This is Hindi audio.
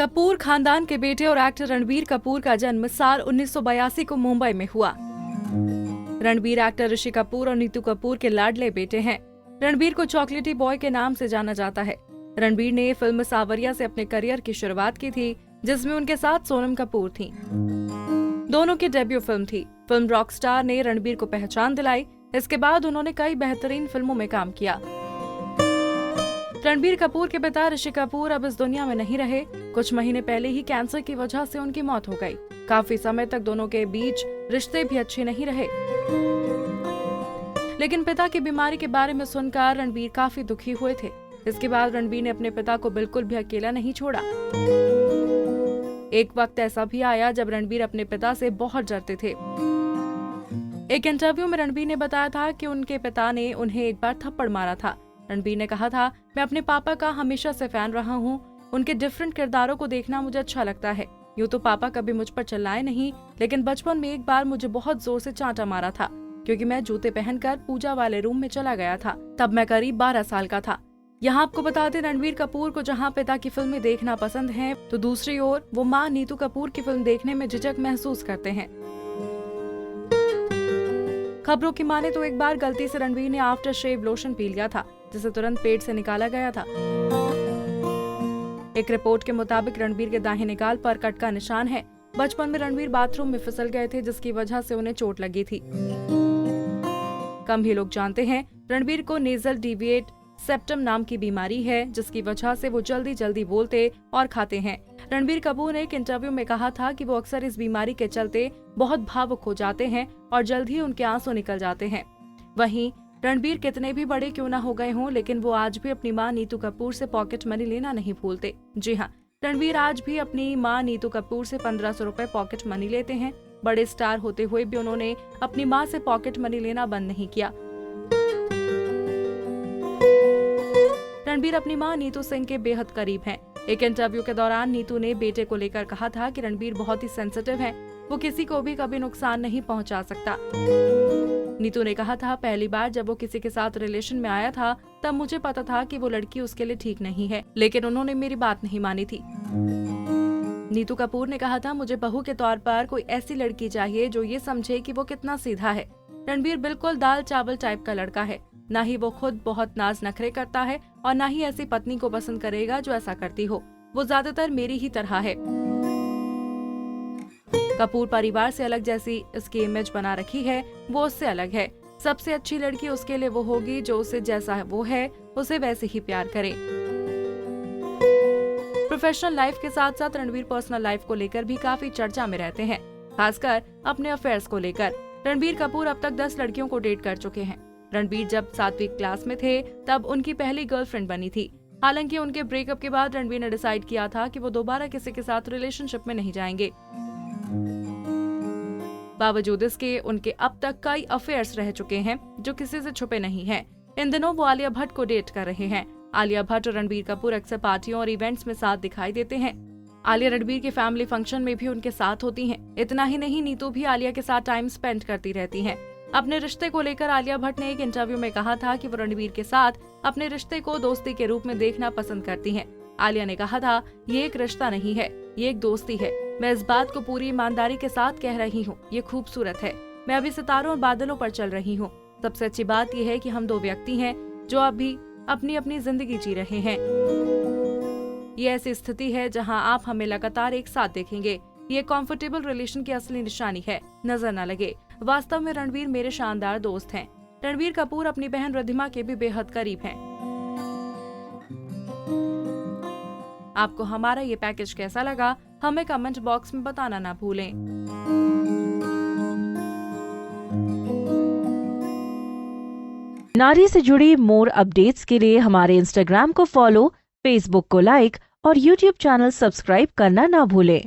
कपूर खानदान के बेटे और एक्टर रणबीर कपूर का जन्म साल 1982 को मुंबई में हुआ। रणबीर एक्टर ऋषि कपूर और नीतू कपूर के लाडले बेटे हैं। रणबीर को चॉकलेटी बॉय के नाम से जाना जाता है। रणबीर ने फिल्म सावरिया से अपने करियर की शुरुआत की थी, जिसमें उनके साथ सोनम कपूर थीं। दोनों की डेब्यू फिल्म थी। फिल्म रॉकस्टार ने रणबीर को पहचान दिलाई। इसके बाद उन्होंने कई बेहतरीन फिल्मों में काम किया। रणबीर कपूर के पिता ऋषि कपूर अब इस दुनिया में नहीं रहे। कुछ महीने पहले ही कैंसर की वजह से उनकी मौत हो गई। काफी समय तक दोनों के बीच रिश्ते भी अच्छे नहीं रहे। लेकिन पिता की बीमारी के बारे में सुनकर रणबीर काफी दुखी हुए थे। इसके बाद रणबीर ने अपने पिता को बिल्कुल भी अकेला नहीं छोड़ा। एक वक्त ऐसा भी आया जब रणबीर अपने पिता से बहुत डरते थे। एक इंटरव्यू में रणबीर ने बताया था कि उनके पिता ने उन्हें एक बार थप्पड़ मारा था। रणबीर ने कहा था, मैं अपने पापा का हमेशा से फैन रहा हूँ। उनके डिफरेंट किरदारों को देखना मुझे अच्छा लगता है। यूँ तो पापा कभी मुझ पर चिल्लाए नहीं, लेकिन बचपन में एक बार मुझे बहुत जोर से चांटा मारा था, क्योंकि मैं जूते पहनकर पूजा वाले रूम में चला गया था। तब मैं करीब 12 साल का था। यहाँ आपको बता दें, रणबीर कपूर को जहाँ पिता की फिल्में देखना पसंद है, तो दूसरी ओर वो माँ नीतू कपूर की फिल्म देखने में झिझक महसूस करते हैं। खबरों की माने तो एक बार गलती से रणबीर ने आफ्टर शेव लोशन पी लिया था, जिसे तुरंत पेट से निकाला गया था। एक रिपोर्ट के मुताबिक रणबीर के दाहिने गाल पर कट का निशान है। बचपन में रणबीर बाथरूम में फिसल गए थे, जिसकी वजह से उन्हें चोट लगी थी। कम ही लोग जानते हैं, रणबीर को नेजल डिविएट सेप्टम नाम की बीमारी है, जिसकी वजह से वो जल्दी जल्दी बोलते और खाते हैं। रणबीर कपूर ने एक इंटरव्यू में कहा था कि वो अक्सर इस बीमारी के चलते बहुत भावुक हो जाते हैं और जल्द ही उनके आंसू निकल जाते हैं। वहीं रणबीर कितने भी बड़े क्यों ना हो गए हों, लेकिन वो आज भी अपनी मां नीतू कपूर से पॉकेट मनी लेना नहीं भूलते। जी हाँ, रणबीर आज भी अपनी मां नीतू कपूर से 1500 रुपए पॉकेट मनी लेते हैं। बड़े स्टार होते हुए भी उन्होंने अपनी मां से पॉकेट मनी लेना बंद नहीं किया। रणबीर अपनी मां नीतू सिंह के बेहद करीब हैं। एक इंटरव्यू के दौरान नीतू ने बेटे को लेकर कहा था कि रणबीर बहुत ही सेंसिटिव है, वो किसी को भी कभी नुकसान नहीं पहुंचा सकता। नीतू ने कहा था, पहली बार जब वो किसी के साथ रिलेशन में आया था, तब मुझे पता था कि वो लड़की उसके लिए ठीक नहीं है, लेकिन उन्होंने मेरी बात नहीं मानी थी। नीतू कपूर ने कहा था, मुझे बहू के तौर पर कोई ऐसी लड़की चाहिए जो ये समझे कि वो कितना सीधा है। रणबीर बिल्कुल दाल चावल टाइप का लड़का है। ना ही वो खुद बहुत नाज नखरे करता है और ना ही ऐसी पत्नी को पसंद करेगा जो ऐसा करती हो। वो ज्यादातर मेरी ही तरह है। कपूर परिवार से अलग जैसी इसकी इमेज बना रखी है, वो उससे अलग है। सबसे अच्छी लड़की उसके लिए वो होगी जो उसे जैसा है वो है, उसे वैसे ही प्यार करे। प्रोफेशनल लाइफ के साथ साथ रणबीर पर्सनल लाइफ को लेकर भी काफी चर्चा में रहते हैं, खासकर अपने अफेयर्स को लेकर। रणबीर कपूर अब तक 10 लड़कियों को डेट कर चुके हैं। रणबीर जब 7वीं क्लास में थे, तब उनकी पहली गर्लफ्रेंड बनी थी। हालांकि उनके ब्रेकअप के बाद रणबीर ने डिसाइड किया था कि वो दोबारा किसी के साथ रिलेशनशिप में नहीं जाएंगे। बावजूद इसके उनके अब तक कई अफेयर्स रह चुके हैं, जो किसी से छुपे नहीं हैं। इन दिनों वो आलिया भट्ट को डेट कर रहे हैं। आलिया भट्ट और रणबीर कपूर अक्सर पार्टियों और इवेंट्स में साथ दिखाई देते हैं। आलिया रणबीर के फैमिली फंक्शन में भी उनके साथ होती हैं। इतना ही नहीं, नीतू भी आलिया के साथ टाइम स्पेंड करती रहती हैं। अपने रिश्ते को लेकर आलिया भट्ट ने एक इंटरव्यू में कहा था कि वो रणबीर के साथ अपने रिश्ते को दोस्ती के रूप में देखना पसंद करती हैं। आलिया ने कहा था, ये एक रिश्ता नहीं है, ये एक दोस्ती है। मैं इस बात को पूरी ईमानदारी के साथ कह रही हूँ, ये खूबसूरत है। मैं अभी सितारों और बादलों पर चल रही हूँ। सबसे अच्छी बात यह है कि हम 2 व्यक्ति हैं जो अभी अपनी अपनी जिंदगी जी रहे हैं। ये ऐसी स्थिति है जहाँ आप हमें लगातार एक साथ देखेंगे। ये कंफर्टेबल रिलेशन की असली निशानी है, नजर न लगे। वास्तव में रणबीर मेरे शानदार दोस्त हैं। रणबीर कपूर अपनी बहन रिद्धिमा के भी बेहद करीब हैं। आपको हमारा ये पैकेज कैसा लगा, हमें कमेंट बॉक्स में बताना ना भूलें। नारी से जुड़ी मोर अपडेट्स के लिए हमारे इंस्टाग्राम को फॉलो, फेसबुक को लाइक और यूट्यूब चैनल सब्सक्राइब करना ना भूलें।